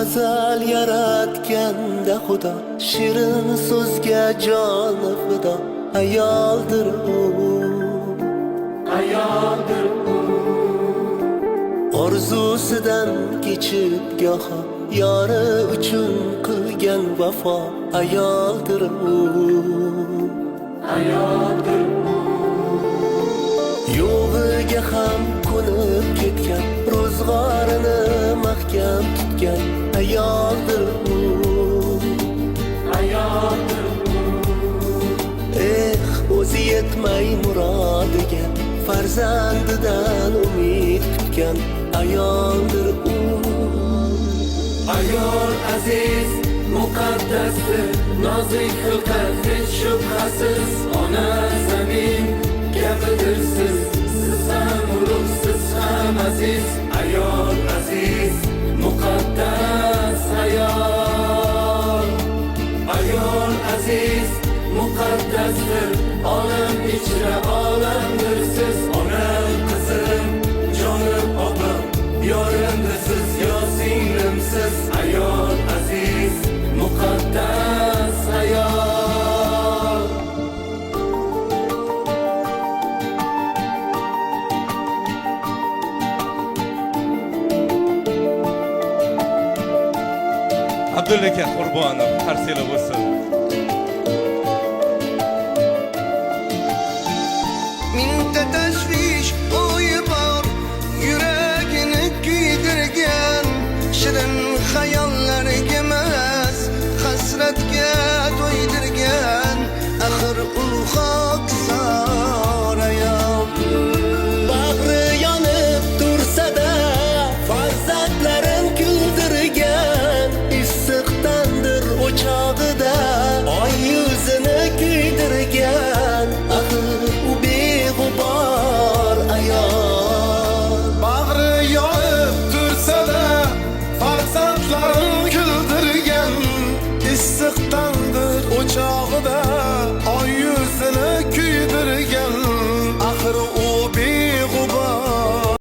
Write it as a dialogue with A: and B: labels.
A: go'zal yaratganda Xudo, shirin so'zga joni fido. Ayoldir u, ayoldir u, orzusidan kechib goho yori uchun qilgan vafo. Ayoldir u, ayoldir u, yo'g'iga ham ko'nib ketgan, ro'zg'orini mahkam tutgan. Ayoldir u, ayoldir u, o'zi yetmay murodiga farzandidan umid kutgan. Ayoldir u. Ayol aziz muqaddasdir, nozik xilqat hech shubhasiz. Ona zamin kabidir siz, siz ham ulug', siz ham aziz. Ayol aziz muqaddas ayol. Ayol aziz muqaddasdir, olam ichra olamdir siz. Onam qizim, jonim opam, yorimdir siz, yo singlimsiz. Ayol aziz muqaddas ayol.
B: Abdulla aka Qurbonov, har seli bo'lsin.